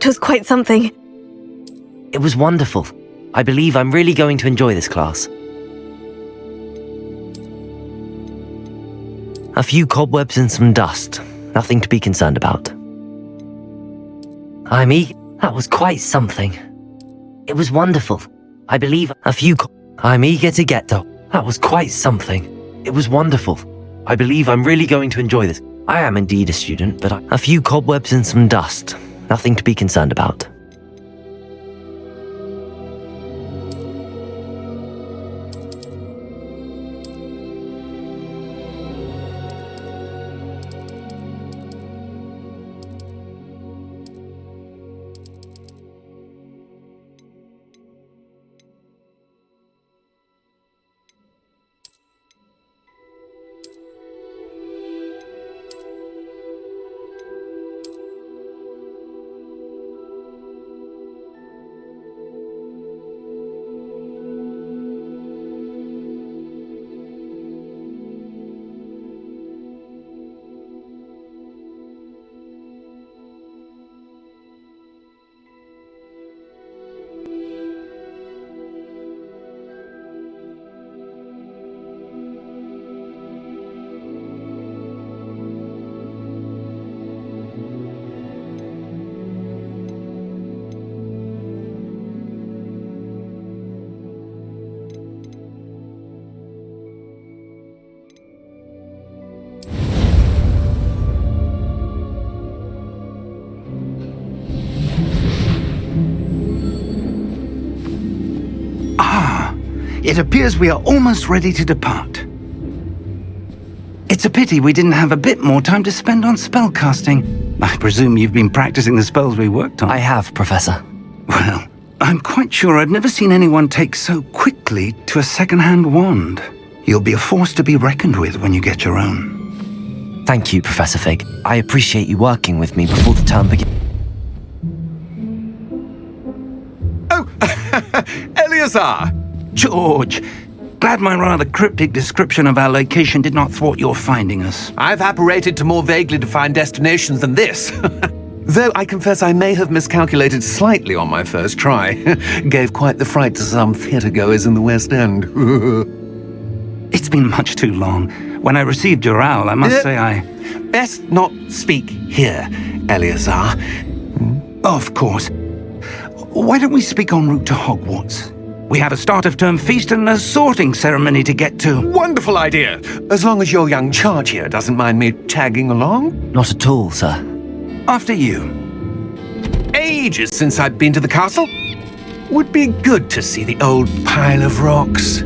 That was quite something. It was wonderful. I believe I'm really going to enjoy this class. A few cobwebs and some dust. Nothing to be concerned about. That was quite something. It was wonderful. I believe I'm eager to get though. That was quite something. It was wonderful. I believe I'm really going to enjoy this. I am indeed a student, but a few cobwebs and some dust. Nothing to be concerned about. It appears we are almost ready to depart. It's a pity we didn't have a bit more time to spend on spellcasting. I presume you've been practicing the spells we worked on. I have, Professor. Well, I'm quite sure I've never seen anyone take so quickly to a second-hand wand. You'll be a force to be reckoned with when you get your own. Thank you, Professor Fig. I appreciate you working with me before the term begins. Oh, Eleazar! George, glad my rather cryptic description of our location did not thwart your finding us. I've apparated to more vaguely defined destinations than this. Though I confess I may have miscalculated slightly on my first try. Gave quite the fright to some theatre-goers in the West End. It's been much too long. When I received your owl, I must say I... Best not speak here, Eleazar. Of course. Why don't we speak en route to Hogwarts? We have a start-of-term feast and a sorting ceremony to get to. Wonderful idea! As long as your young charge here doesn't mind me tagging along. Not at all, sir. After you. Ages since I've been to the castle. Would be good to see the old pile of rocks.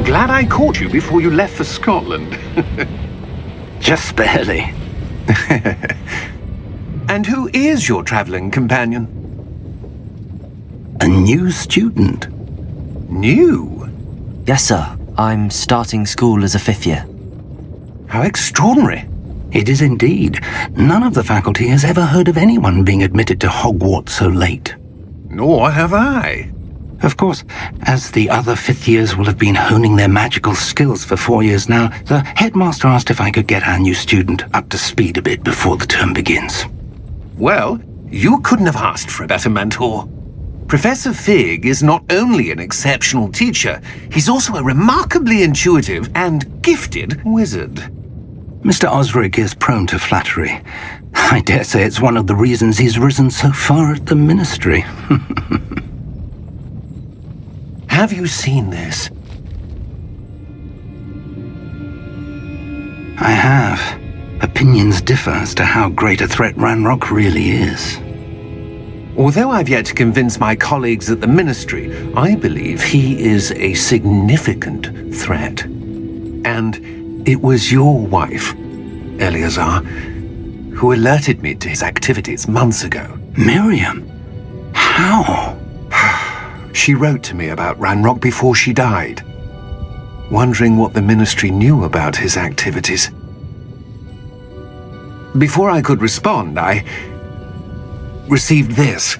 Glad I caught you before you left for Scotland. Just barely. And who is your traveling companion? A new student. New? Yes, sir. I'm starting school as a 5th year. How extraordinary. It is indeed. None of the faculty has ever heard of anyone being admitted to Hogwarts so late. Nor have I. Of course, as the other 5th years will have been honing their magical skills for 4 years now, the headmaster asked if I could get our new student up to speed a bit before the term begins. Well, you couldn't have asked for a better mentor. Professor Fig is not only an exceptional teacher, he's also a remarkably intuitive and gifted wizard. Mr. Osric is prone to flattery. I dare say it's one of the reasons he's risen so far at the Ministry. Have you seen this? I have. Opinions differ as to how great a threat Ranrock really is. Although I've yet to convince my colleagues at the Ministry, I believe he is a significant threat. And it was your wife, Eleazar, who alerted me to his activities months ago. Miriam? How? She wrote to me about Ranrock before she died, wondering what the Ministry knew about his activities. Before I could respond, I received this.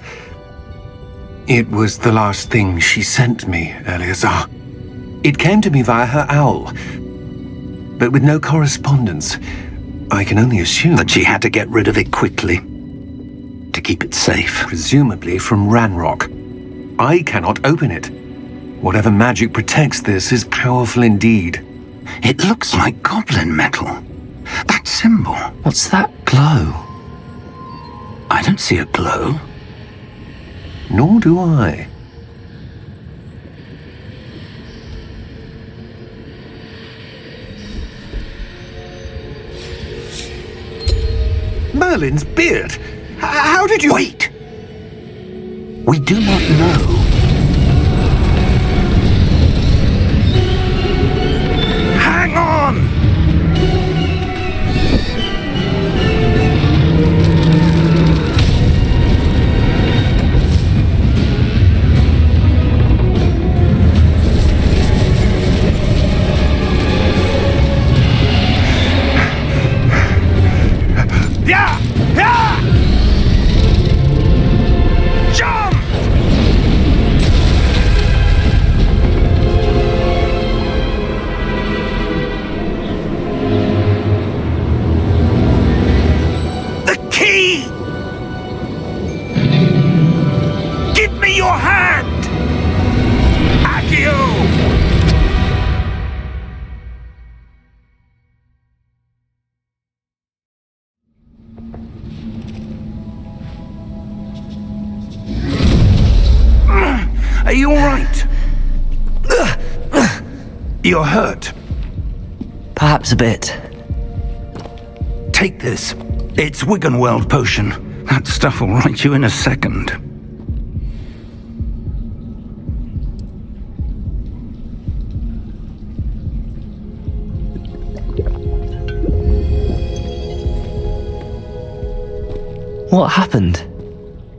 It was the last thing she sent me, Eleazar. It came to me via her owl, but with no correspondence. I can only assume That she had to get rid of it quickly, to keep it safe. presumably from Ranrock. I cannot open it. Whatever magic protects this is powerful indeed. It looks like goblin metal. That symbol. What's that glow? I don't see a glow. Nor do I. Merlin's beard! How did you— Wait! We do not know. Hang on! Yeah! Yeah! Jump! The key! Give me your hand! Accio! Are you all right? You're hurt. Perhaps a bit. Take this. It's Wiggenweld potion. That stuff will right you in a second. What happened?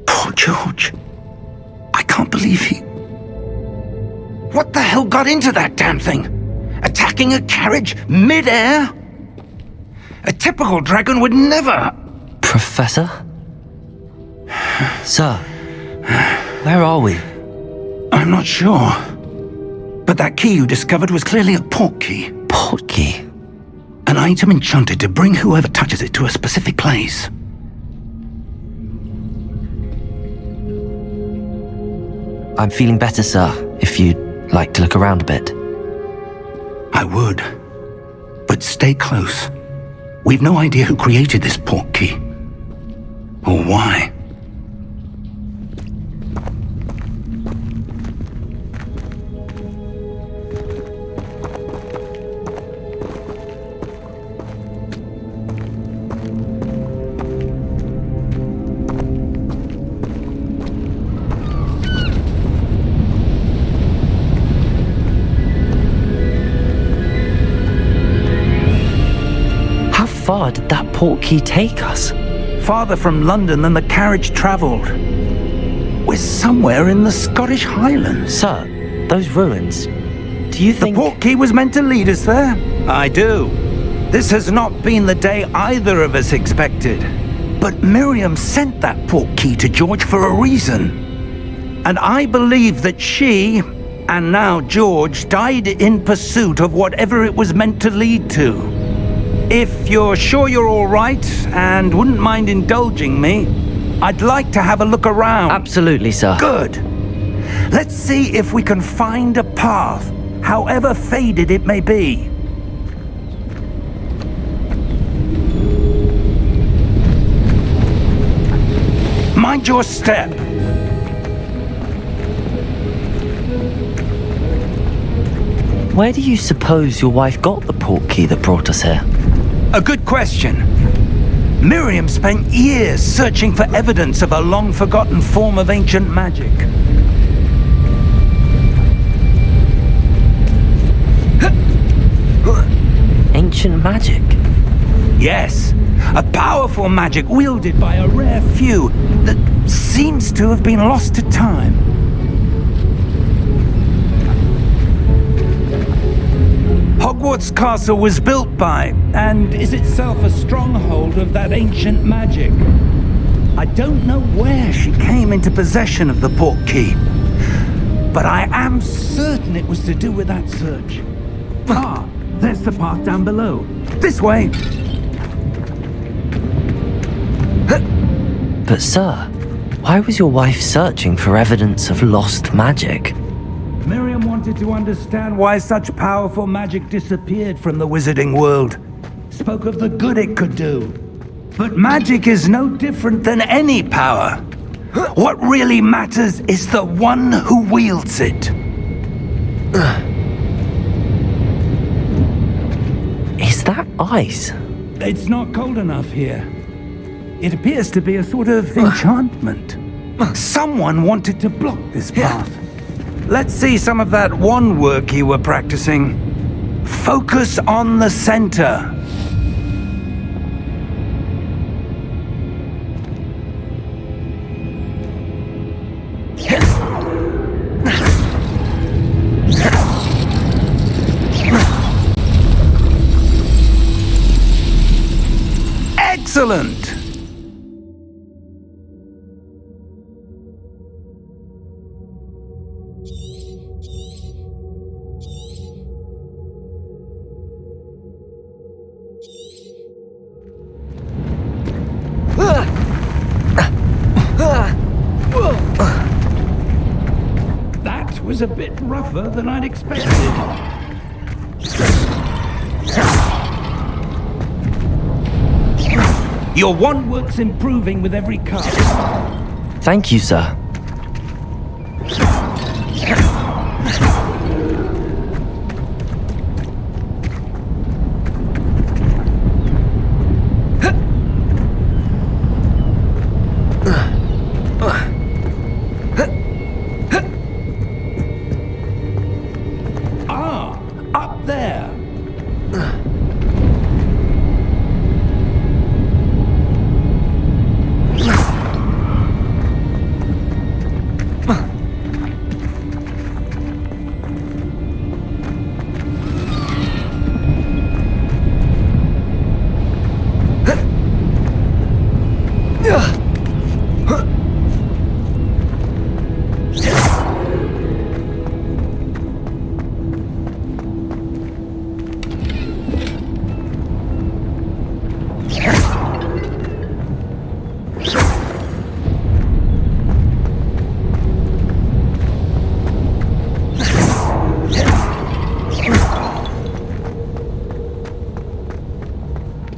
Poor George. I can't believe he... What the hell got into that damn thing? Attacking a carriage mid-air? A typical dragon would never... Professor? Sir, where are we? I'm not sure. But that key you discovered was clearly a port key. Port key? An item enchanted to bring whoever touches it to a specific place. I'm feeling better, sir, if you'd like to look around a bit. I would. But stay close. We've no idea who created this port key. Or why. How far did that port key take us? Farther from London than the carriage travelled. We're somewhere in the Scottish Highlands. Sir, those ruins. Do you The think... port key was meant to lead us there? I do. This has not been the day either of us expected. But Miriam sent that port key to George for a reason. And I believe that she, and now George, died in pursuit of whatever it was meant to lead to. If you're sure you're all right and wouldn't mind indulging me, I'd like to have a look around. Absolutely, sir. Good. Let's see if we can find a path, however faded it may be. Mind your step. Where do you suppose your wife got the portkey that brought us here? A good question. Miriam spent years searching for evidence of a long-forgotten form of ancient magic. Ancient magic? Yes, a powerful magic wielded by a rare few that seems to have been lost to time. Hogwarts Castle was built by, and is itself a stronghold of that ancient magic. I don't know where she came into possession of the portkey, but I am certain it was to do with that search. Ah, there's the path down below. This way. But sir, why was your wife searching for evidence of lost magic? Miriam wanted to understand why such powerful magic disappeared from the wizarding world. Spoke of the good it could do. But magic is no different than any power. What really matters is the one who wields it. Is that ice? It's not cold enough here. It appears to be a sort of enchantment. Someone wanted to block this path. Let's see some of that wand work you were practicing. Focus on the center. Excellent! That was a bit rougher than I'd expected. Your wand work's improving with every cast. Thank you, sir. Ah, up there.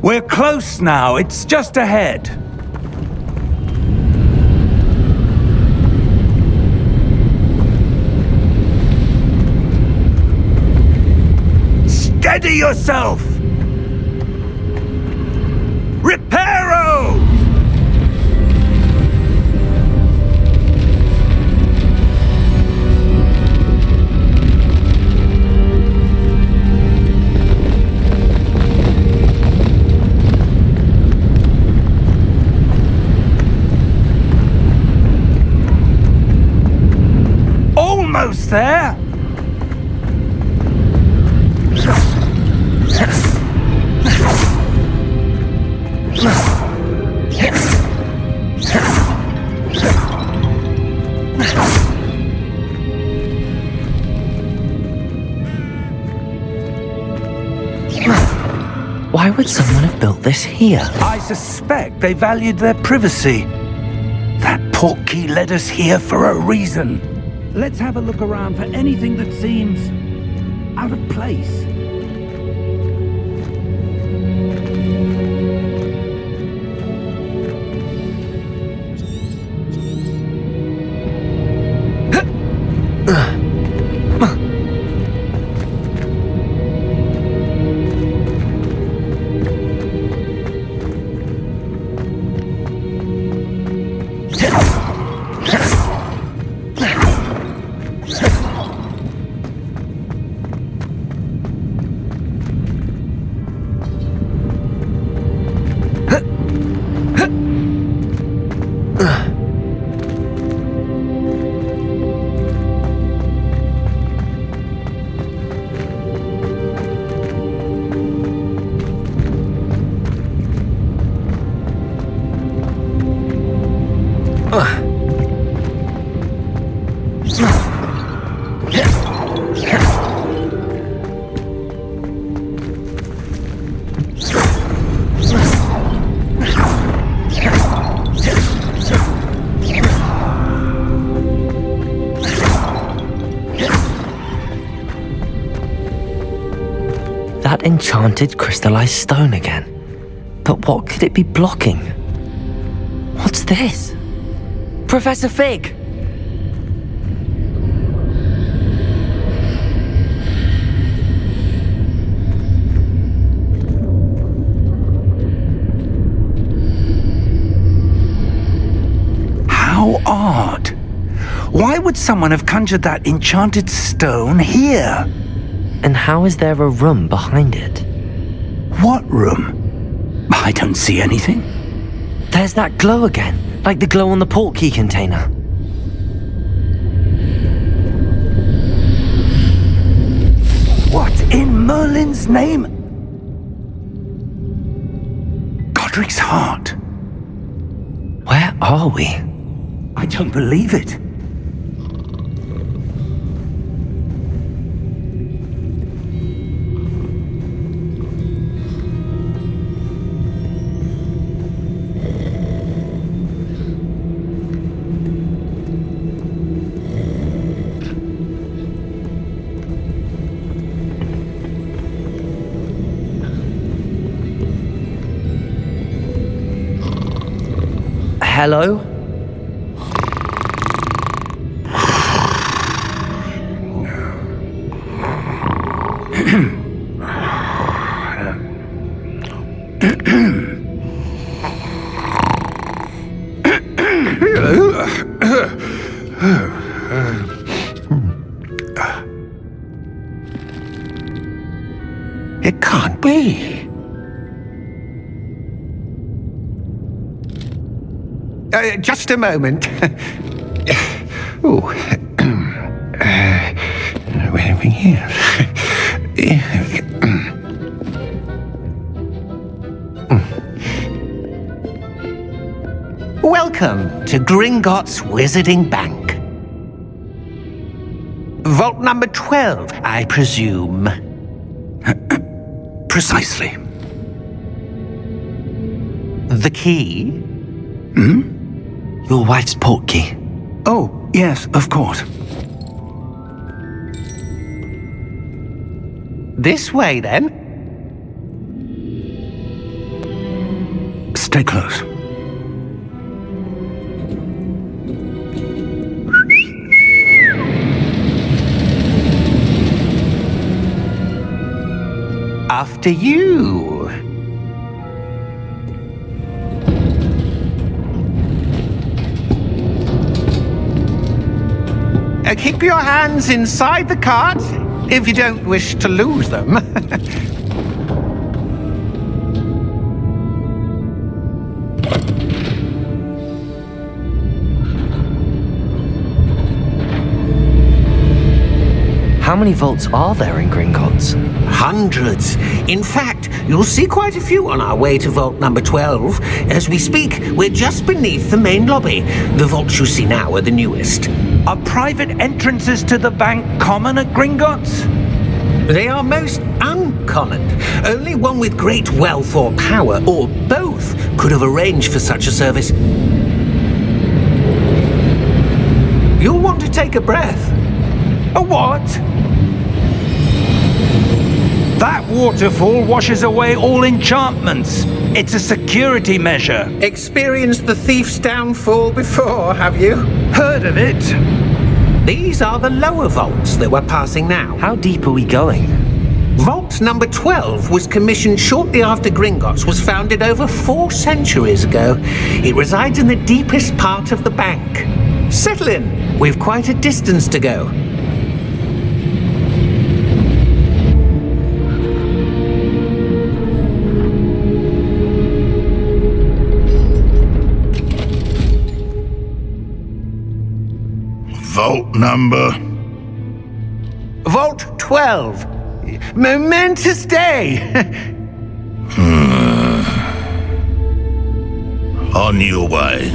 We're close now. It's just ahead. Steady yourself! Reparo! Almost there. Why would someone have built this here? I suspect they valued their privacy. That portkey led us here for a reason. Let's have a look around for anything that seems out of place. That enchanted crystallized stone again. But what could it be blocking? What's this? Professor Fig! How odd. Why would someone have conjured that enchanted stone here? And how is there a room behind it? What room? I don't see anything. There's that glow again, like the glow on the portkey container. What in Merlin's name? Godric's heart. Where are we? I don't believe it. Hello? It can't be. Just a moment. Oh, where are we here? Welcome to Gringotts Wizarding Bank. Vault number 12, I presume. Precisely. The key? Hmm? Your wife's portkey. Oh, yes, of course. This way, then. Stay close. After you. Keep your hands inside the cart if you don't wish to lose them. How many vaults are there in Gringotts? Hundreds. In fact, you'll see quite a few on our way to vault number 12. As we speak, we're just beneath the main lobby. The vaults you see now are the newest. Are private entrances to the bank common at Gringotts? They are most uncommon. Only one with great wealth or power, or both, could have arranged for such a service. You'll want to take a breath. A what? That waterfall washes away all enchantments. It's a security measure. Experienced the thief's downfall before, have you? Heard of it? These are the lower vaults that we're passing now. How deep are we going? Vault number 12 was commissioned shortly after Gringotts was founded over 4 centuries ago. It resides in the deepest part of the bank. Settle in. We've quite a distance to go. Vault number? Vault 12. Momentous day. On your way.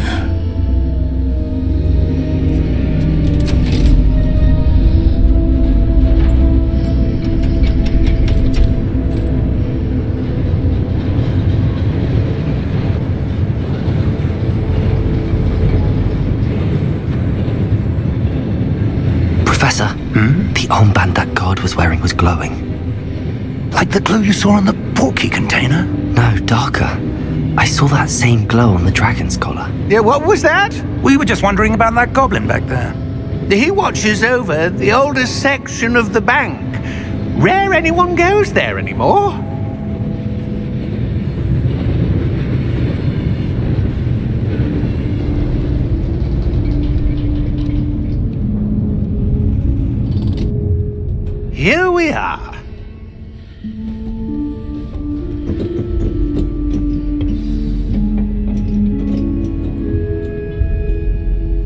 Professor, the armband that guard was wearing was glowing. Like the glow you saw on the portkey container? No, darker. I saw that same glow on the dragon's collar. Yeah, what was that? We were just wondering about that goblin back there. He watches over the oldest section of the bank. Rare anyone goes there anymore. Here we are.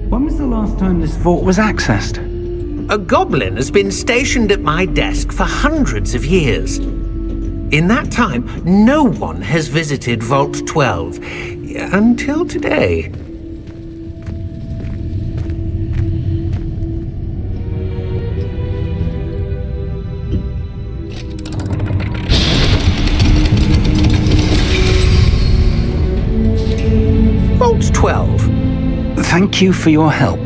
When was the last time this vault was accessed? A goblin has been stationed at my desk for hundreds of years. In that time, no one has visited Vault 12 until today. Vault 12. Thank you for your help.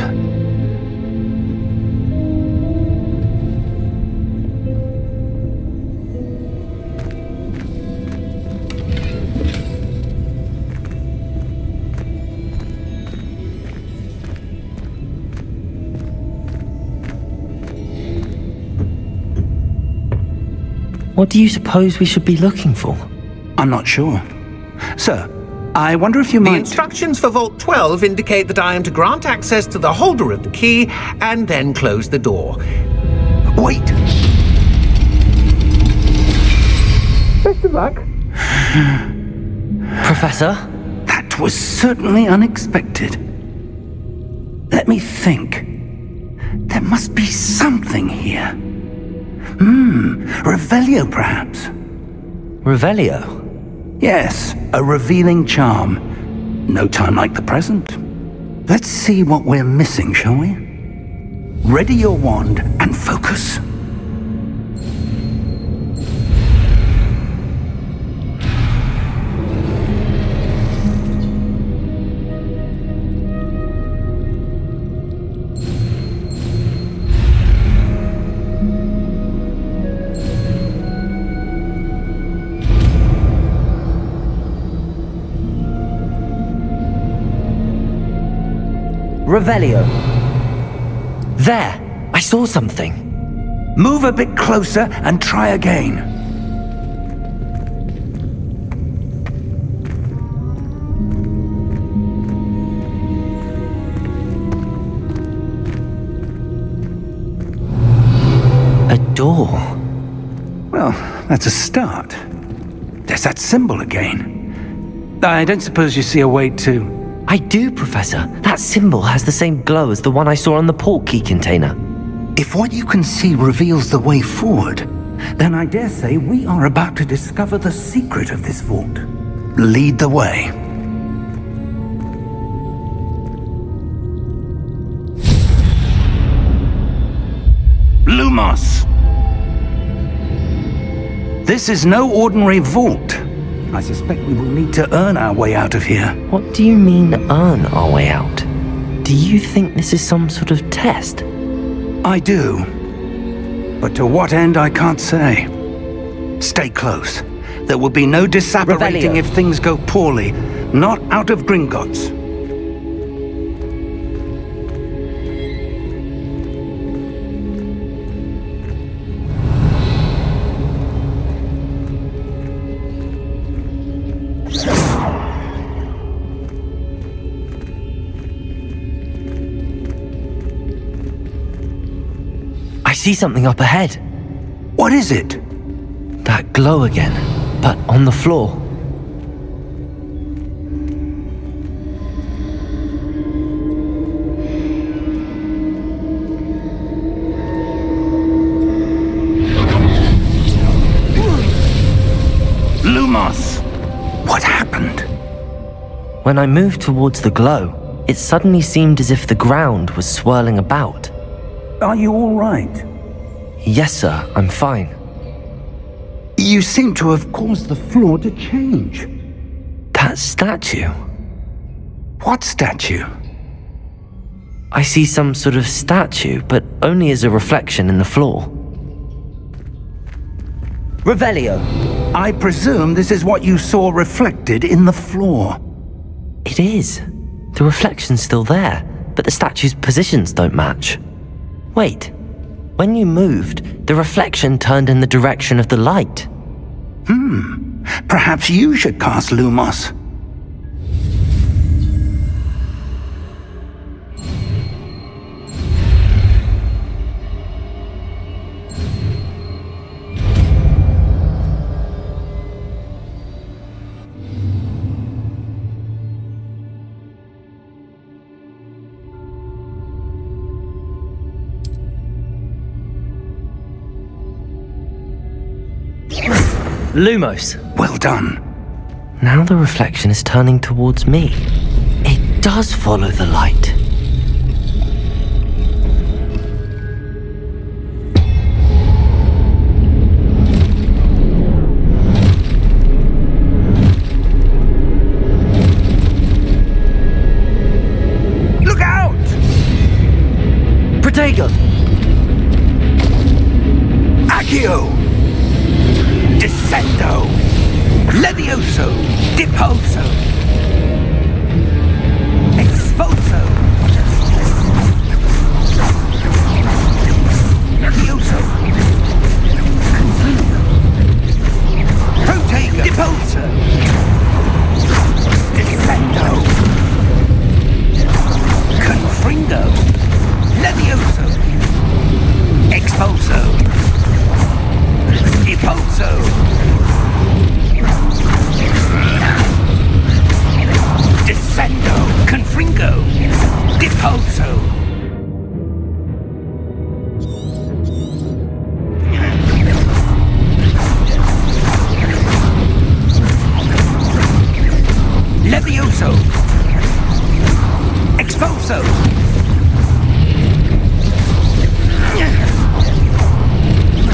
What do you suppose we should be looking for? I'm not sure. Sir, I wonder if you The might... instructions for Vault 12 indicate that I am to grant access to the holder of the key and then close the door. Wait! Best of luck. Professor? That was certainly unexpected. Let me think. There must be something here. Revelio, perhaps? Revelio? Yes, a revealing charm. No time like the present. Let's see what we're missing, shall we? Ready your wand and focus. Revelio. There! I saw something. Move a bit closer and try again. A door. Well, that's a start. There's that symbol again. I don't suppose you see a way to... I do, Professor. That symbol has the same glow as the one I saw on the portkey container. If what you can see reveals the way forward, then I dare say we are about to discover the secret of this vault. Lead the way. Lumos! This is no ordinary vault. I suspect we will need to earn our way out of here. What do you mean, earn our way out? Do you think this is some sort of test? I do. But to what end, I can't say. Stay close. There will be no disapparating Revelio. if things go poorly. Not out of Gringotts. I see something up ahead. What is it? That glow again, but on the floor. Lumos! What happened? When I moved towards the glow, it suddenly seemed as if the ground was swirling about. Are you all right? Yes, sir, I'm fine. You seem to have caused the floor to change. That statue? What statue? I see some sort of statue, but only as a reflection in the floor. Revelio. I presume this is what you saw reflected in the floor. It is. The reflection's still there, but the statue's positions don't match. Wait. When you moved, the reflection turned in the direction of the light. Perhaps you should cast Lumos. Lumos. Well done. Now the reflection is turning towards me. It does follow the light. Look out! Protego! Accio! Descendo! Levioso! Deposo! Expulso! Levioso! Confringo! Protego! Deposo! Descendo! Confringo! Levioso! Expulso! Deposo! Descendo, Confringo, Deposo. Levioso. Expulso.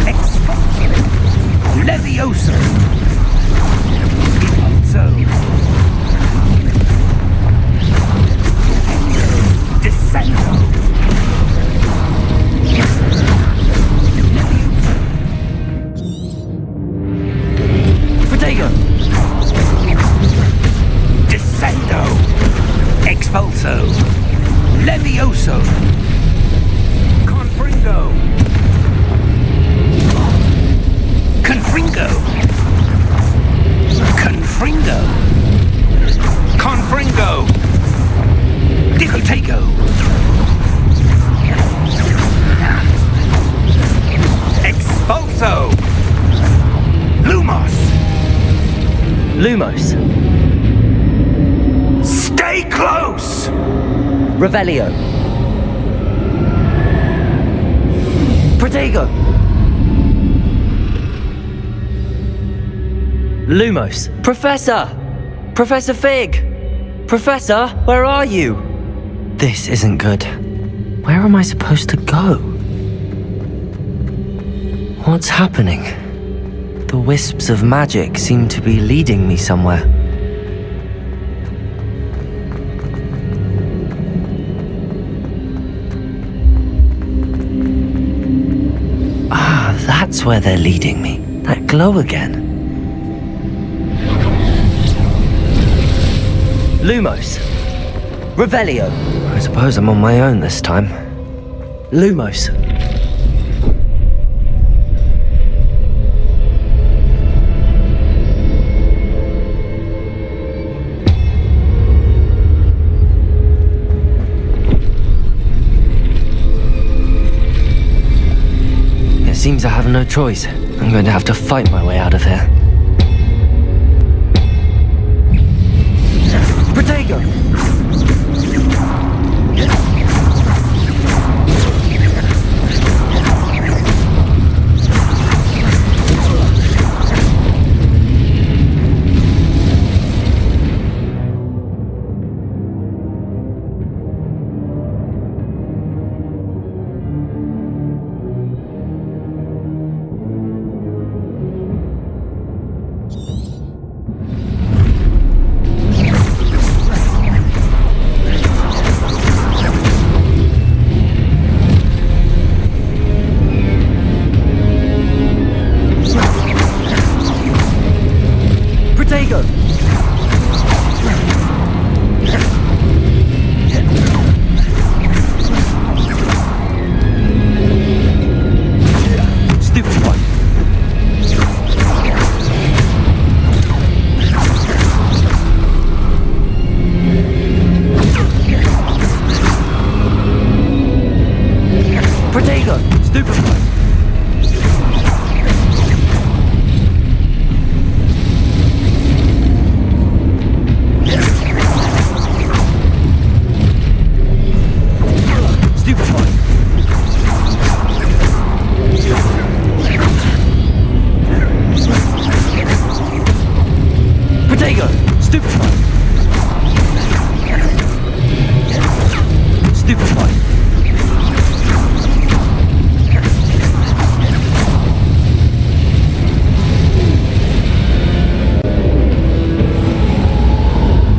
Expulso. Levioso. Deposo. Descendo. Protego! Descendo. Expulso. Levioso. Confringo. Confringo. Confringo. Confringo. Protego. Expulso. Lumos. Lumos. Stay close. Revelio. Protego! Lumos. Professor! Professor Fig! Professor, where are you? This isn't good. Where am I supposed to go? What's happening? The wisps of magic seem to be leading me somewhere. that's where they're leading me. That glow again. Lumos. Revelio. I suppose I'm on my own this time. Lumos. It seems I have no choice. I'm going to have to fight my way out of here. Protego!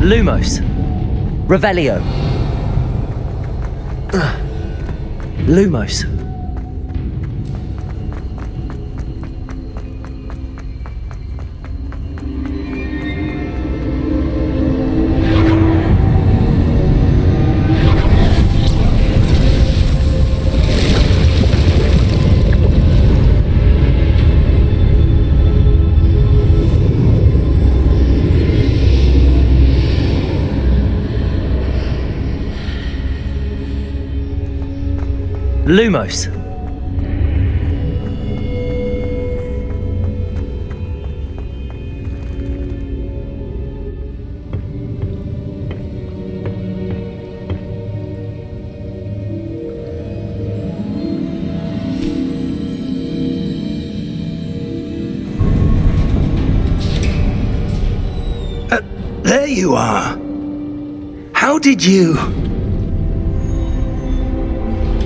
Lumos. Revelio. Lumos. Lumos. There you are. How did you...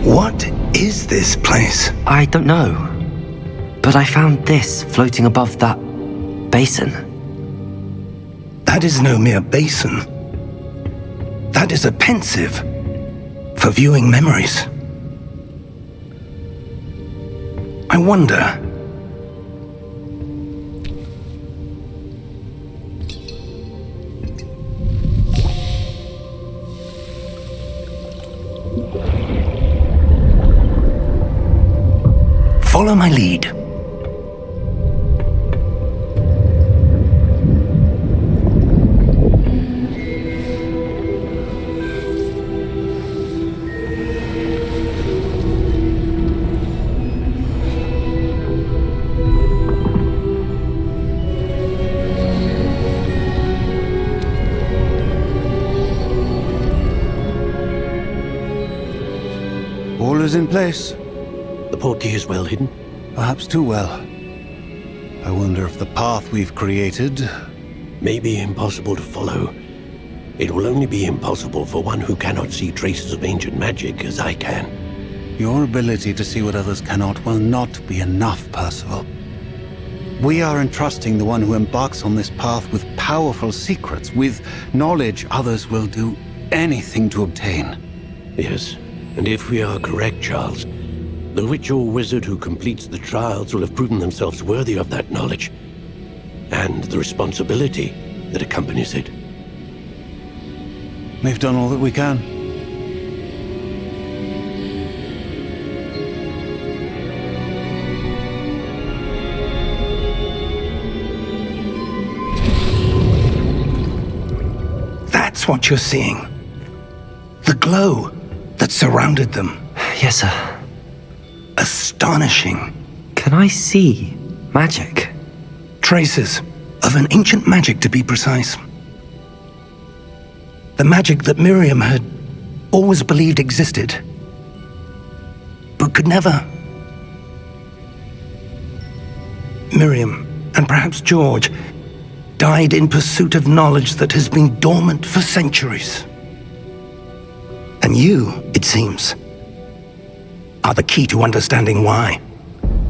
What is this place? I don't know. But I found this floating above that basin. That is no mere basin. That is a pensive for viewing memories. I wonder... Follow my lead. All is in place. The portkey is well hidden. Perhaps too well. I wonder if the path we've created... May be impossible to follow. It will only be impossible for one who cannot see traces of ancient magic as I can. Your ability to see what others cannot will not be enough, Percival. We are entrusting the one who embarks on this path with powerful secrets, with knowledge others will do anything to obtain. Yes, and if we are correct, Charles, The witch or wizard who completes the trials will have proven themselves worthy of that knowledge, and the responsibility that accompanies it. We've done all that we can. That's what you're seeing. The glow that surrounded them. Yes, sir. Astonishing. Can I see magic? Traces of an ancient magic, to be precise. The magic that Miriam had always believed existed, but could never. Miriam, and perhaps George, died in pursuit of knowledge that has been dormant for centuries. And you, it seems, are the key to understanding why.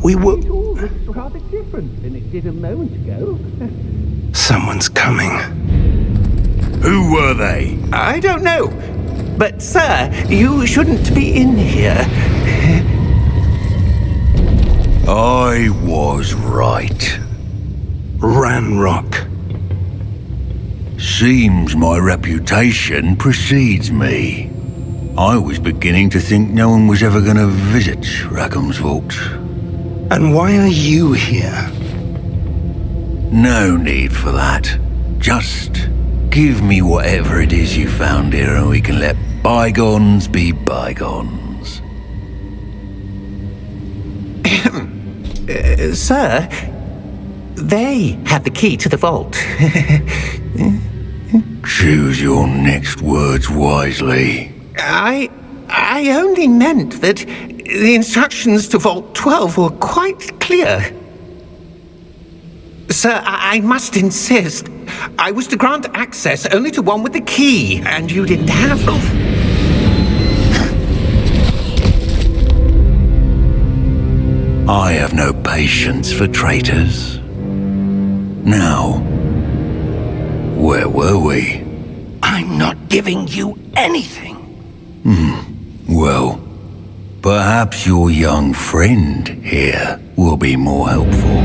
We were... It all looks rather different than it did a moment ago. Someone's coming. Who were they? I don't know. But, sir, you shouldn't be in here. I was right. Ranrock. Seems my reputation precedes me. I was beginning to think no one was ever going to visit Rackham's vault. And why are you here? No need for that. Just give me whatever it is you found here and we can let bygones be bygones. Sir, they have the key to the vault. Choose your next words wisely. I only meant that the instructions to Vault 12 were quite clear. Sir, I must insist. I was to grant access only to one with the key, and you didn't have them. I have no patience for traitors. Now, where were we? I'm not giving you anything. Well, perhaps your young friend here will be more helpful.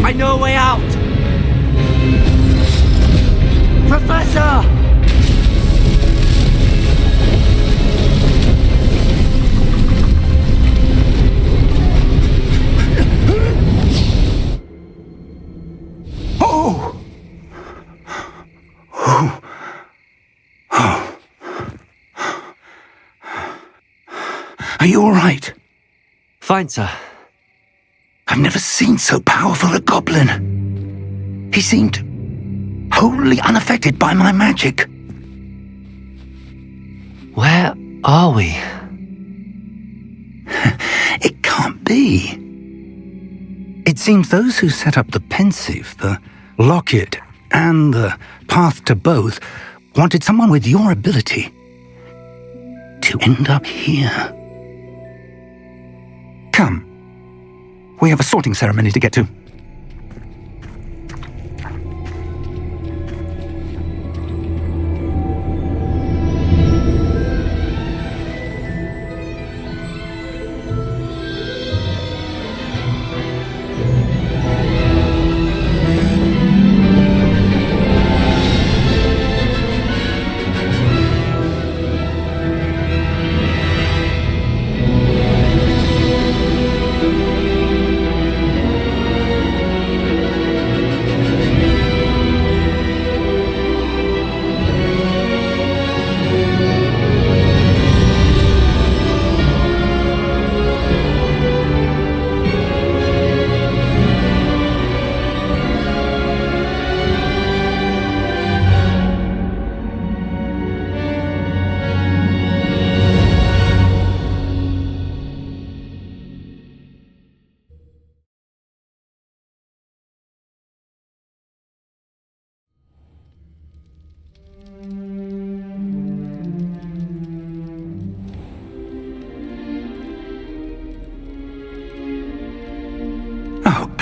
I know a way out! Professor! Oh! Are you all right? Fine, sir. I've never seen so powerful a goblin. He seemed wholly unaffected by my magic. Where are we? It can't be. It seems those who set up the pensive, the locket, and the path to both wanted someone with your ability to end up here. Come. We have a sorting ceremony to get to.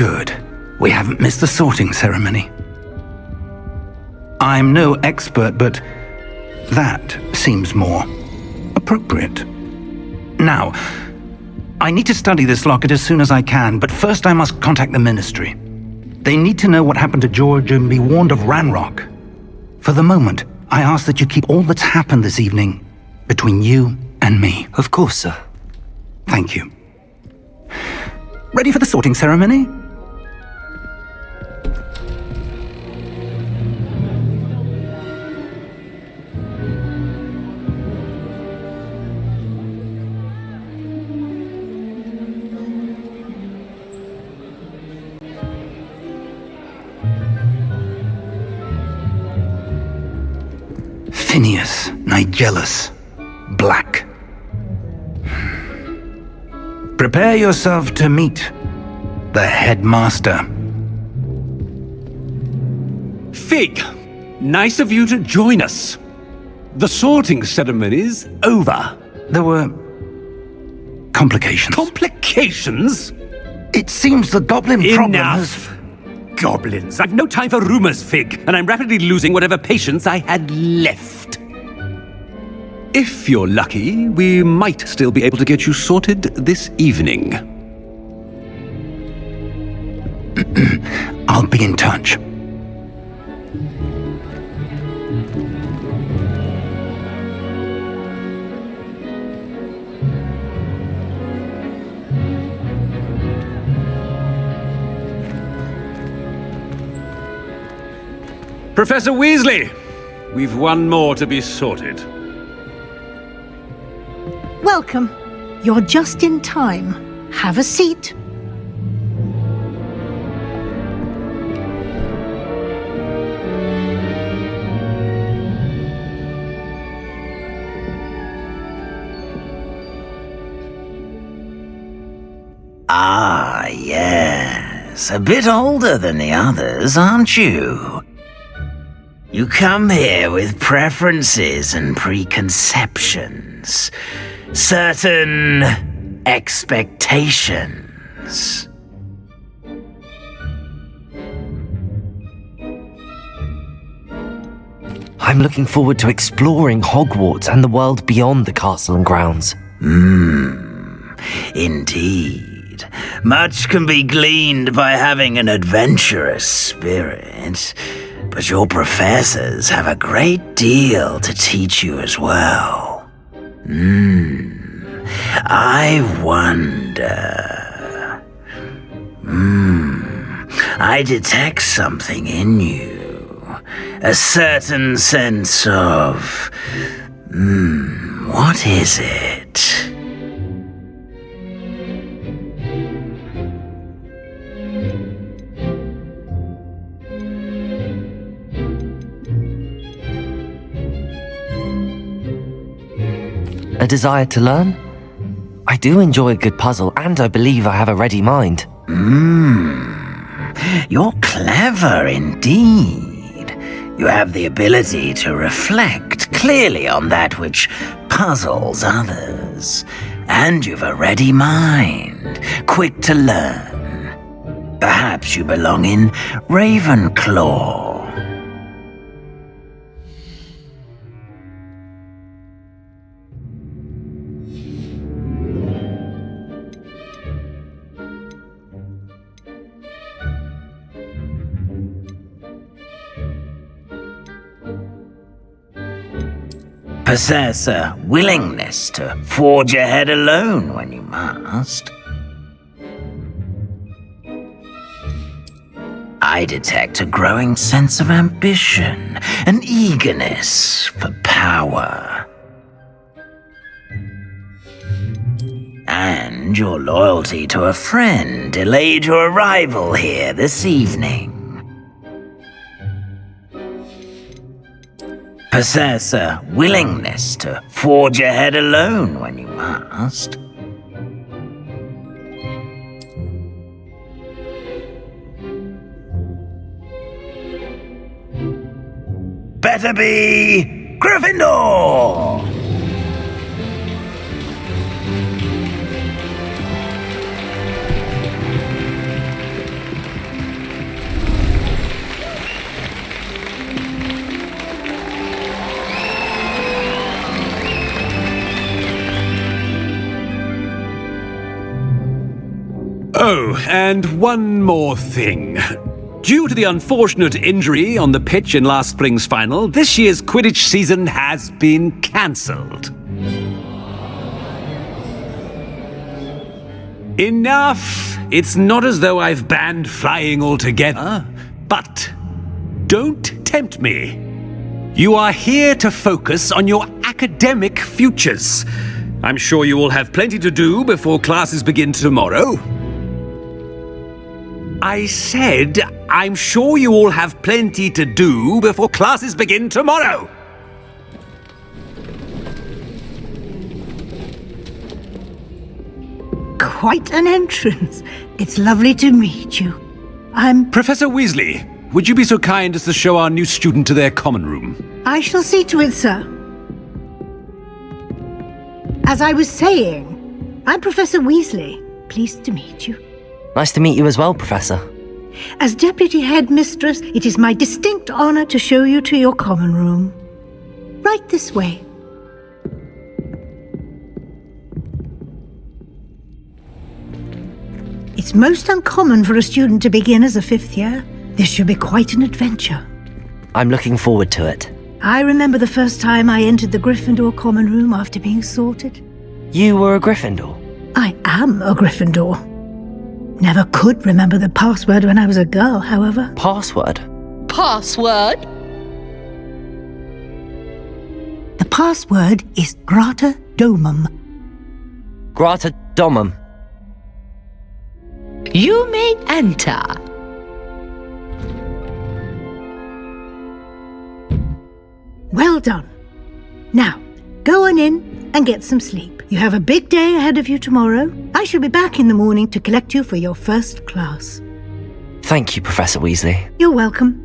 Good. We haven't missed the sorting ceremony. I'm no expert, but that seems more appropriate. Now, I need to study this locket as soon as I can, but first I must contact the Ministry. They need to know what happened to George and be warned of Ranrock. For the moment, I ask that you keep all that's happened this evening between you and me. Of course, sir. Thank you. Ready for the sorting ceremony? Phineas Nigellus Black. Prepare yourself to meet the headmaster. Fig, nice of you to join us. The sorting ceremony's over. There were complications. Complications? It seems the goblin problem has... Enough! Goblins. I've no time for rumors, Fig, and I'm rapidly losing whatever patience I had left. If you're lucky, we might still be able to get you sorted this evening. I'll be in touch. Professor Weasley, we've one more to be sorted. Welcome. You're just in time. Have a seat. Ah, yes. A bit older than the others, aren't you? You come here with preferences and preconceptions. Certain expectations. I'm looking forward to exploring Hogwarts and the world beyond the castle and grounds. Indeed. Much can be gleaned by having an adventurous spirit, but your professors have a great deal to teach you as well. I wonder... I detect something in you. A certain sense of... what is it? A desire to learn? I do enjoy a good puzzle, and I believe I have a ready mind. You're clever indeed. You have the ability to reflect clearly on that which puzzles others. And you've a ready mind, quick to learn. Perhaps you belong in Ravenclaw. Possess a willingness to forge ahead alone when you must. I detect a growing sense of ambition, an eagerness for power. And your loyalty to a friend delayed your arrival here this evening. Possess a willingness to forge ahead alone when you must. Better be Gryffindor! Oh, and one more thing. Due to the unfortunate injury on the pitch in last spring's final, this year's Quidditch season has been cancelled. Enough! It's not as though I've banned flying altogether, but don't tempt me. You are here to focus on your academic futures. I'm sure you will have plenty to do before classes begin tomorrow. I said, I'm sure you all have plenty to do before classes begin tomorrow. Quite an entrance. It's lovely to meet you. I'm... Professor Weasley, would you be so kind as to show our new student to their common room? I shall see to it, sir. As I was saying, I'm Professor Weasley. Pleased to meet you. Nice to meet you as well, Professor. As Deputy Headmistress, it is my distinct honor to show you to your common room. Right this way. It's most uncommon for a student to begin as a fifth year. This should be quite an adventure. I'm looking forward to it. I remember the first time I entered the Gryffindor common room after being sorted. You were a Gryffindor? I am a Gryffindor. Never could remember the password when I was a girl, however. Password? Password? The password is Grata Domum. Grata Domum. You may enter. Well done. Now, go on in and get some sleep. You have a big day ahead of you tomorrow. I shall be back in the morning to collect you for your first class. Thank you, Professor Weasley. You're welcome.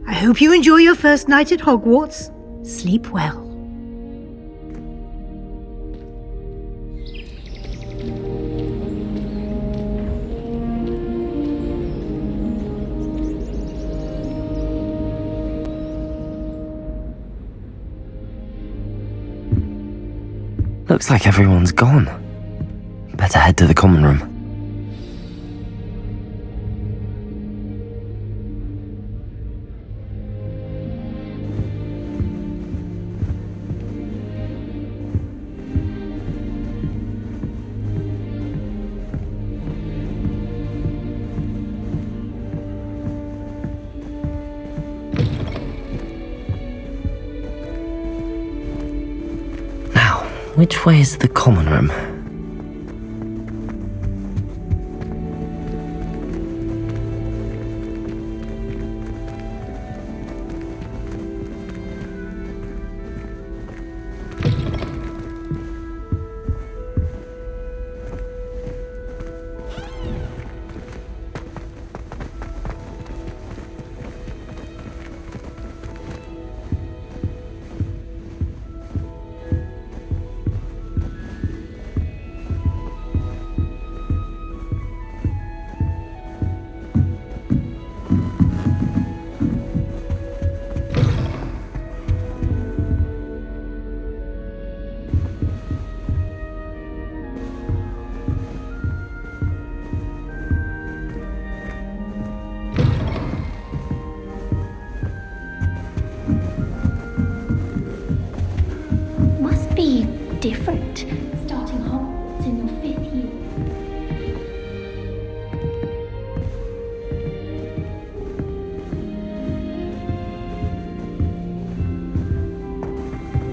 I hope you enjoy your first night at Hogwarts. Sleep well. Looks like everyone's gone. Better head to the common room. Which way is the common room? Different, starting Hogwarts in your 5th year.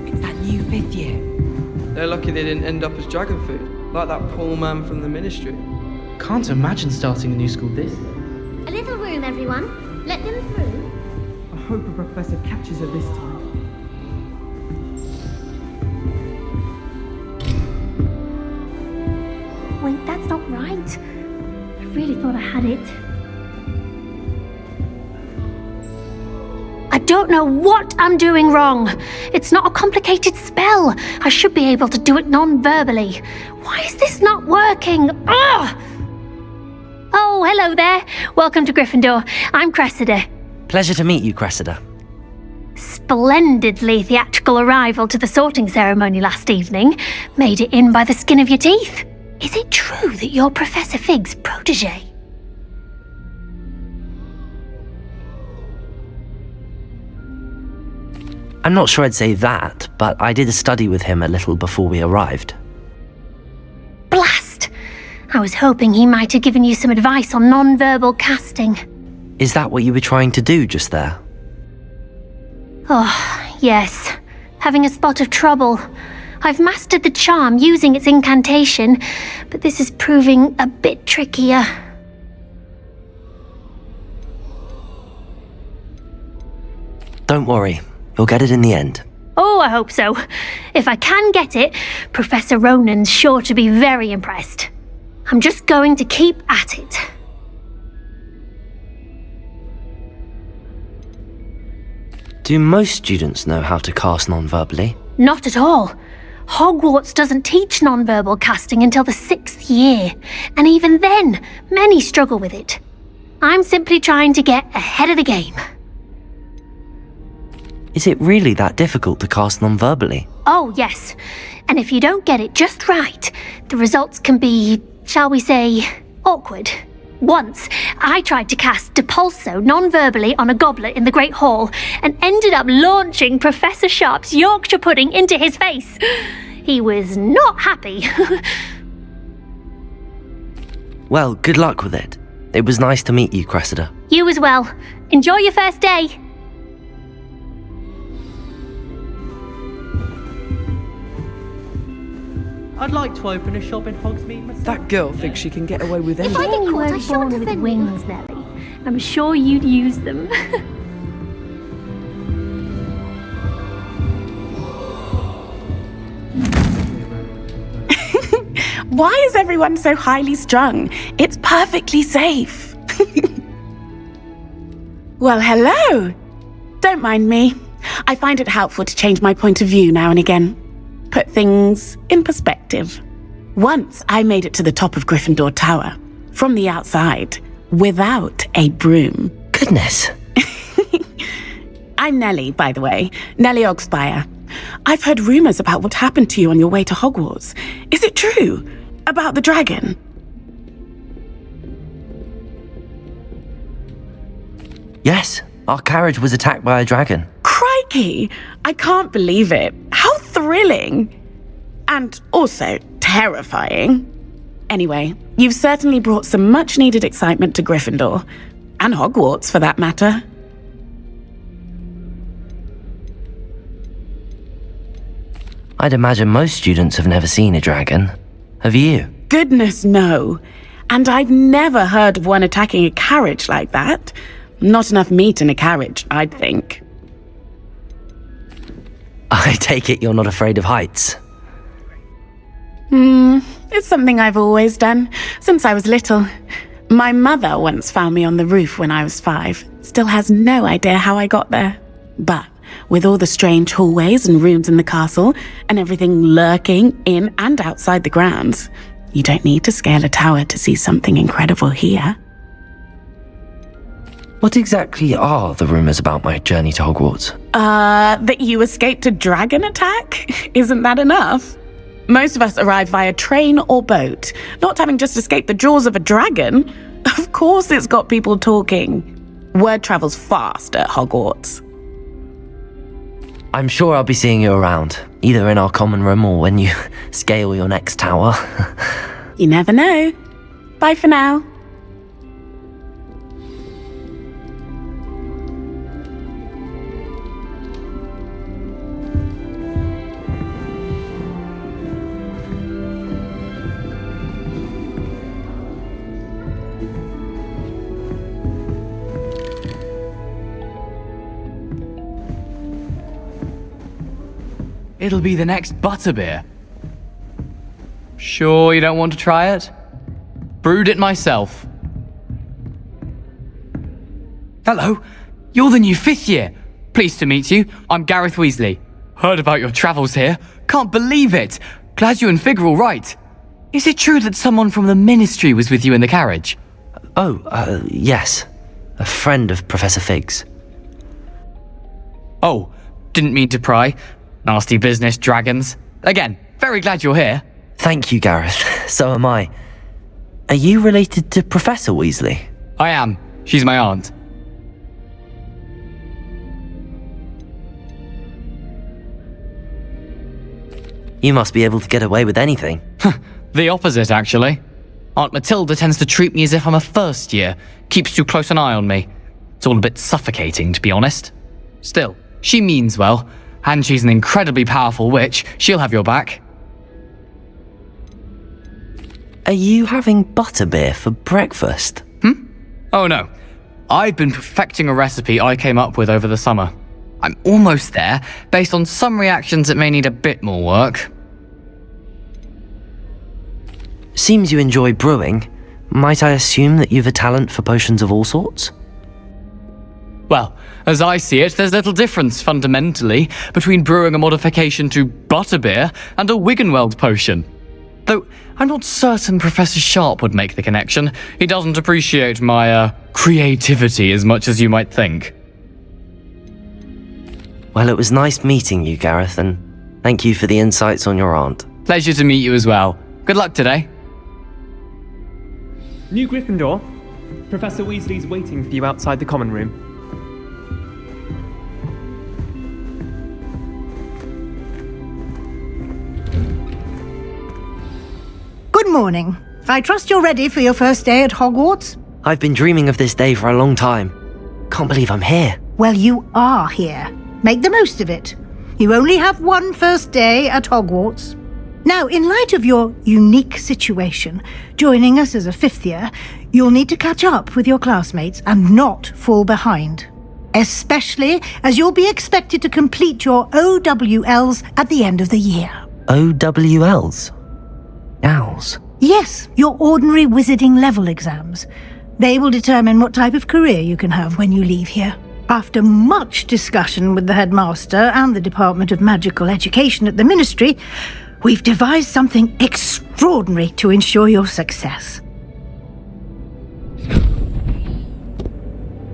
It's that new 5th year. They're lucky they didn't end up as dragon food, like that poor man from the Ministry. Can't imagine starting a new school this. A little room, everyone. Let them through. I hope a professor catches her this time. Wait, that's not right. I really thought I had it. I don't know what I'm doing wrong. It's not a complicated spell. I should be able to do it non-verbally. Why is this not working? Ugh! Oh, hello there. Welcome to Gryffindor. I'm Cressida. Pleasure to meet you, Cressida. Splendidly theatrical arrival to the sorting ceremony last evening. Made it in by the skin of your teeth. Is it true that you're Professor Fig's protege? I'm not sure I'd say that, but I did a study with him a little before we arrived. Blast! I was hoping he might have given you some advice on non-verbal casting. Is that what you were trying to do just there? Oh, yes. Having a spot of trouble. I've mastered the charm using its incantation, but this is proving a bit trickier. Don't worry, you'll get it in the end. Oh, I hope so. If I can get it, Professor Ronan's sure to be very impressed. I'm just going to keep at it. Do most students know how to cast non-verbally? Not at all. Hogwarts doesn't teach non-verbal casting until the 6th year, and even then, many struggle with it. I'm simply trying to get ahead of the game. Is it really that difficult to cast non-verbally? Oh, yes. And if you don't get it just right, the results can be, shall we say, awkward. Once, I tried to cast Depulso non-verbally on a goblet in the Great Hall and ended up launching Professor Sharp's Yorkshire pudding into his face. He was not happy. Well, good luck with it. It was nice to meet you, Cressida. You as well. Enjoy your first day. I'd like to open a shop in Hogsmeade myself. That girl thinks she can get away with If anything. I get caught, I shan't with wings, Nelly. I'm sure you'd use them. Why is everyone so highly strung? It's perfectly safe. Well, hello. Don't mind me. I find it helpful to change my point of view now and again. Put things in perspective. Once I made it to the top of Gryffindor Tower, from the outside, without a broom. Goodness. I'm Nellie, by the way. Nellie Ogspire. I've heard rumors about what happened to you on your way to Hogwarts. Is it true? About the dragon? Yes, our carriage was attacked by a dragon. Crikey! I can't believe it. How thrilling! And also terrifying. Anyway, you've certainly brought some much-needed excitement to Gryffindor. And Hogwarts, for that matter. I'd imagine most students have never seen a dragon. Have you? Goodness, no. And I've never heard of one attacking a carriage like that. Not enough meat in a carriage, I'd think. I take it you're not afraid of heights. It's something I've always done, since I was little. My mother once found me on the roof when I was 5. Still has no idea how I got there. But with all the strange hallways and rooms in the castle, and everything lurking in and outside the grounds, you don't need to scale a tower to see something incredible here. What exactly are the rumors about my journey to Hogwarts? That you escaped a dragon attack? Isn't that enough? Most of us arrive via train or boat, not having just escaped the jaws of a dragon. Of course it's got people talking. Word travels fast at Hogwarts. I'm sure I'll be seeing you around, either in our common room or when you scale your next tower. You never know. Bye for now. It'll be the next butterbeer. Sure you don't want to try it? Brewed it myself. Hello, you're the new 5th year. Pleased to meet you. I'm Gareth Weasley. Heard about your travels here. Can't believe it. Glad you and Fig are all right. Is it true that someone from the Ministry was with you in the carriage? Yes. A friend of Professor Fig's. Oh, didn't mean to pry. Nasty business, dragons. Again, very glad you're here. Thank you, Gareth. So am I. Are you related to Professor Weasley? I am. She's my aunt. You must be able to get away with anything. The opposite, actually. Aunt Matilda tends to treat me as if I'm a first year, keeps too close an eye on me. It's all a bit suffocating, to be honest. Still, she means well, and she's an incredibly powerful witch. She'll have your back. Are you having butterbeer for breakfast? Oh no. I've been perfecting a recipe I came up with over the summer. I'm almost there. Based on some reactions, it may need a bit more work. Seems you enjoy brewing. Might I assume that you've a talent for potions of all sorts? Well, as I see it, there's little difference, fundamentally, between brewing a modification to butterbeer and a Wiggenweld potion. Though, I'm not certain Professor Sharp would make the connection. He doesn't appreciate my, creativity as much as you might think. Well, it was nice meeting you, Gareth, and thank you for the insights on your aunt. Pleasure to meet you as well. Good luck today. New Gryffindor. Professor Weasley's waiting for you outside the common room. Good morning. I trust you're ready for your first day at Hogwarts? I've been dreaming of this day for a long time. Can't believe I'm here. Well, you are here. Make the most of it. You only have one first day at Hogwarts. Now, in light of your unique situation, joining us as a fifth year, you'll need to catch up with your classmates and not fall behind. Especially as you'll be expected to complete your OWLs at the end of the year. OWLs? Owls? Yes, your ordinary wizarding level exams. They will determine what type of career you can have when you leave here. After much discussion with the headmaster and the Department of Magical Education at the Ministry, we've devised something extraordinary to ensure your success.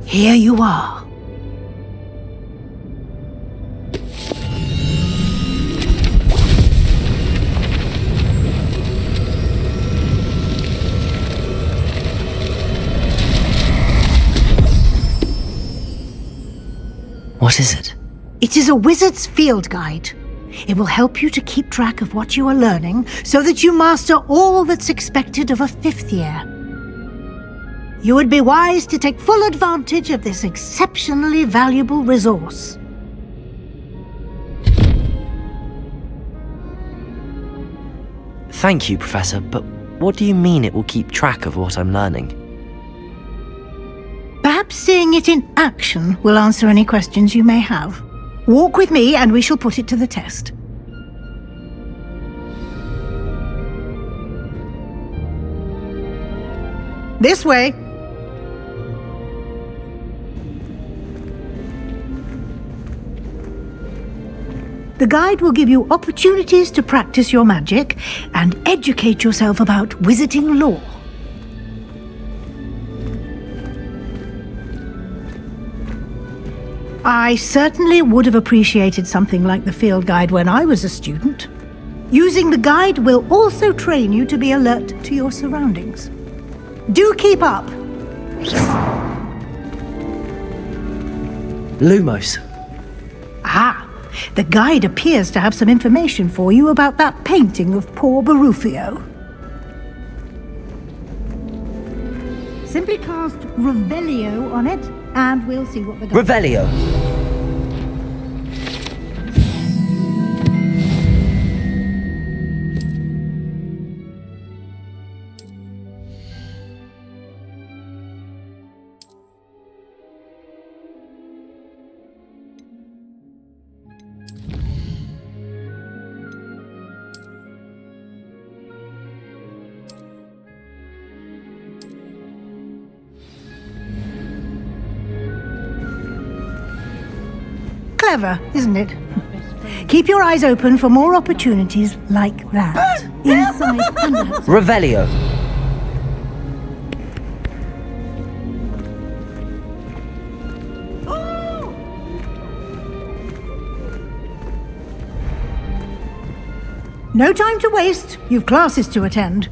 Here you are. What is it? It is a wizard's field guide. It will help you to keep track of what you are learning so that you master all that's expected of a fifth year. You would be wise to take full advantage of this exceptionally valuable resource. Thank you, Professor, but what do you mean it will keep track of what I'm learning? Perhaps seeing it in action will answer any questions you may have. Walk with me and we shall put it to the test. This way. The guide will give you opportunities to practice your magic and educate yourself about wizarding lore. I certainly would have appreciated something like the field guide when I was a student. Using the guide will also train you to be alert to your surroundings. Do keep up! Lumos. Ah, the guide appears to have some information for you about that painting of poor Barufio. Simply cast Revelio on it, and we'll see what the guide... Revelio. Clever, isn't it? Keep your eyes open for more opportunities like that. Inside and outside. Revelio. No time to waste. You've classes to attend.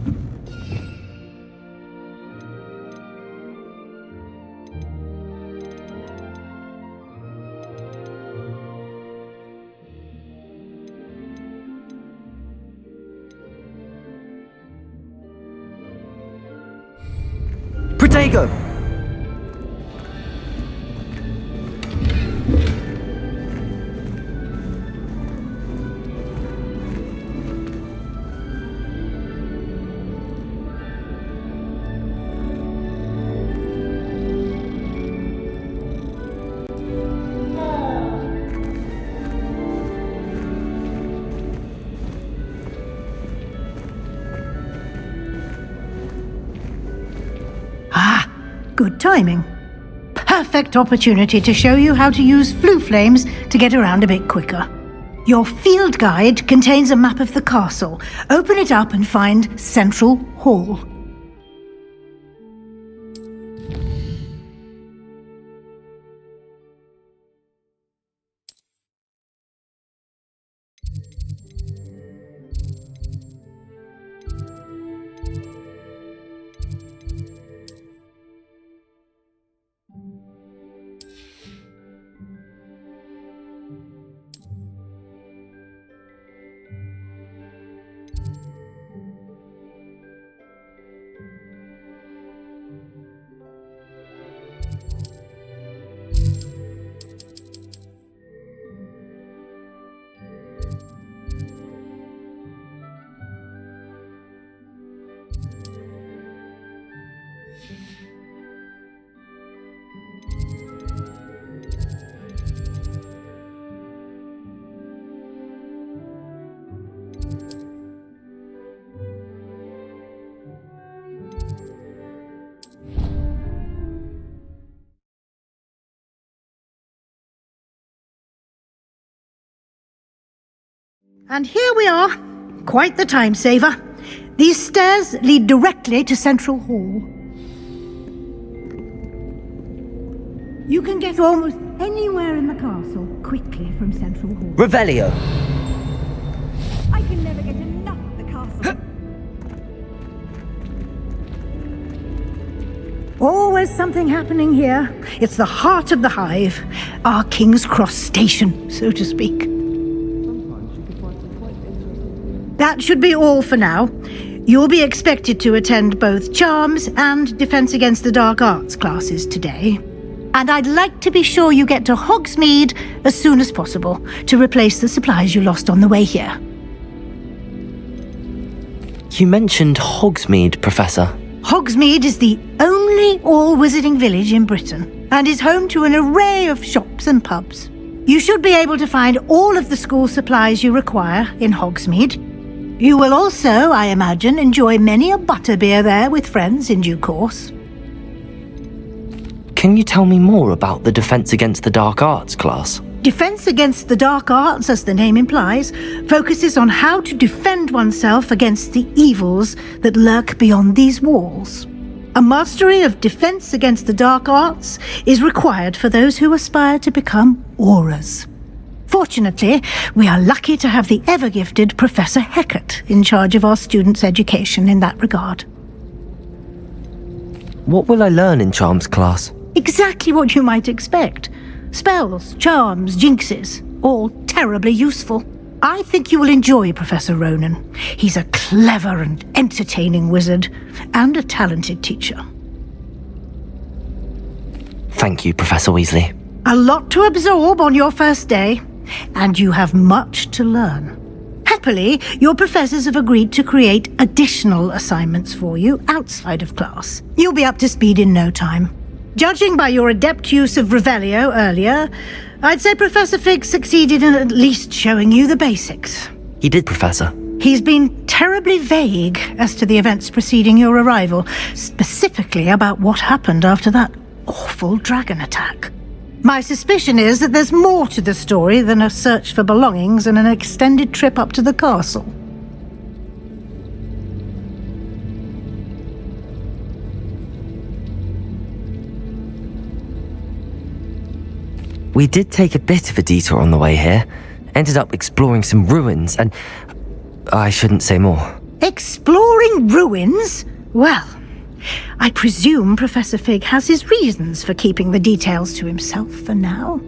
Protego! Good timing. Perfect opportunity to show you how to use flue flames to get around a bit quicker. Your field guide contains a map of the castle. Open it up and find Central Hall. And here we are. Quite the time saver. These stairs lead directly to Central Hall. You can get almost anywhere in the castle quickly from Central Hall. Revelio! I can never get enough of the castle. Always something happening here. It's the heart of the hive. Our King's Cross station, so to speak. That should be all for now. You'll be expected to attend both Charms and Defense Against the Dark Arts classes today. And I'd like to be sure you get to Hogsmeade as soon as possible to replace the supplies you lost on the way here. You mentioned Hogsmeade, Professor. Hogsmeade is the only all-wizarding village in Britain and is home to an array of shops and pubs. You should be able to find all of the school supplies you require in Hogsmeade. You will also, I imagine, enjoy many a butterbeer there with friends in due course. Can you tell me more about the Defense Against the Dark Arts class? Defense Against the Dark Arts, as the name implies, focuses on how to defend oneself against the evils that lurk beyond these walls. A mastery of Defense Against the Dark Arts is required for those who aspire to become auras. Fortunately, we are lucky to have the ever-gifted Professor Heckert in charge of our students' education in that regard. What will I learn in Charms class? Exactly what you might expect. Spells, charms, jinxes, all terribly useful. I think you will enjoy Professor Ronan. He's a clever and entertaining wizard, and a talented teacher. Thank you, Professor Weasley. A lot to absorb on your first day, and you have much to learn. Happily, your professors have agreed to create additional assignments for you outside of class. You'll be up to speed in no time. Judging by your adept use of Revelio earlier, I'd say Professor Fig succeeded in at least showing you the basics. He did, Professor. He's been terribly vague as to the events preceding your arrival, specifically about what happened after that awful dragon attack. My suspicion is that there's more to the story than a search for belongings and an extended trip up to the castle. We did take a bit of a detour on the way here. Ended up exploring some ruins and... I shouldn't say more. Exploring ruins? Well, I presume Professor Fig has his reasons for keeping the details to himself for now.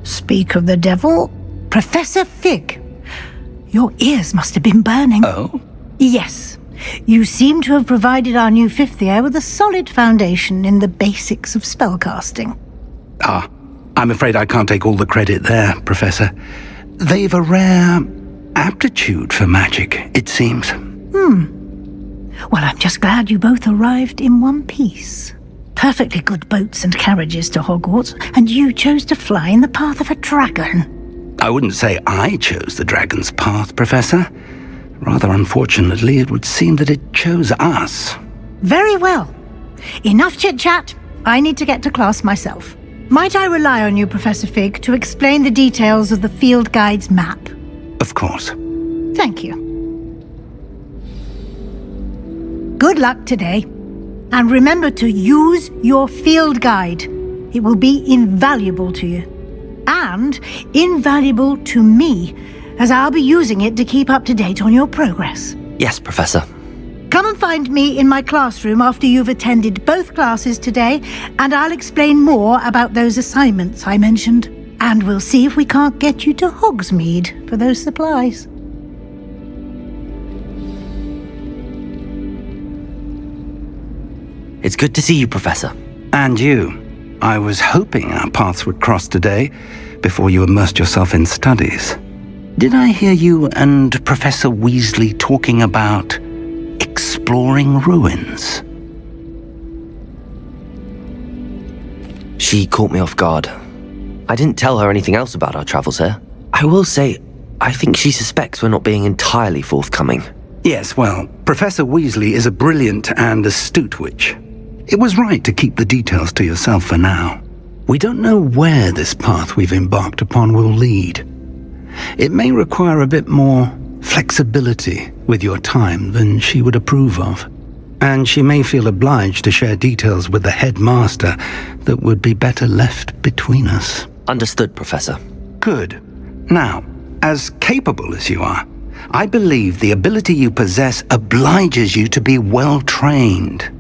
Speak of the devil, Professor Fig. Your ears must have been burning. Oh? Yes. You seem to have provided our new fifth year with a solid foundation in the basics of spellcasting. Ah, I'm afraid I can't take all the credit there, Professor. They've a rare aptitude for magic, it seems. Well, I'm just glad you both arrived in one piece. Perfectly good boats and carriages to Hogwarts, and you chose to fly in the path of a dragon. I wouldn't say I chose the dragon's path, Professor. Rather unfortunately, it would seem that it chose us. Very well. Enough chit-chat. I need to get to class myself. Might I rely on you, Professor Fig, to explain the details of the field guide's map? Of course. Thank you. Good luck today. And remember to use your field guide. It will be invaluable to you. And invaluable to me, as I'll be using it to keep up to date on your progress. Yes, Professor. Come and find me in my classroom after you've attended both classes today, and I'll explain more about those assignments I mentioned. And we'll see if we can't get you to Hogsmeade for those supplies. It's good to see you, Professor. And you. I was hoping our paths would cross today, before you immersed yourself in studies. Did I hear you and Professor Weasley talking about exploring ruins? She caught me off guard. I didn't tell her anything else about our travels here. I will say, I think she suspects we're not being entirely forthcoming. Yes, well, Professor Weasley is a brilliant and astute witch. It was right to keep the details to yourself for now. We don't know where this path we've embarked upon will lead. It may require a bit more flexibility with your time than she would approve of. And she may feel obliged to share details with the headmaster that would be better left between us. Understood, Professor. Good. Now, as capable as you are, I believe the ability you possess obliges you to be well trained.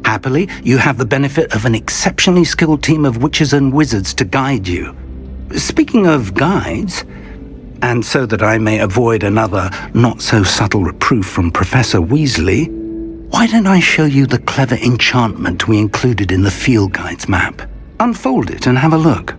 Happily, you have the benefit of an exceptionally skilled team of witches and wizards to guide you. Speaking of guides, and so that I may avoid another not-so-subtle reproof from Professor Weasley, why don't I show you the clever enchantment we included in the field guide's map? Unfold it and have a look.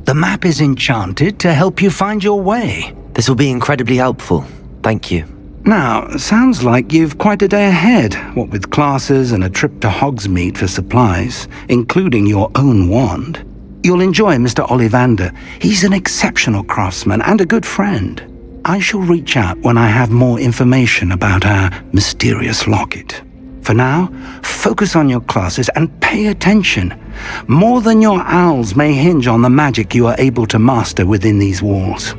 The map is enchanted to help you find your way. This will be incredibly helpful. Thank you. Now, sounds like you've quite a day ahead, what with classes and a trip to Hogsmeade for supplies, including your own wand. You'll enjoy Mr. Ollivander. He's an exceptional craftsman and a good friend. I shall reach out when I have more information about our mysterious locket. For now, focus on your classes and pay attention. More than your owls may hinge on the magic you are able to master within these walls.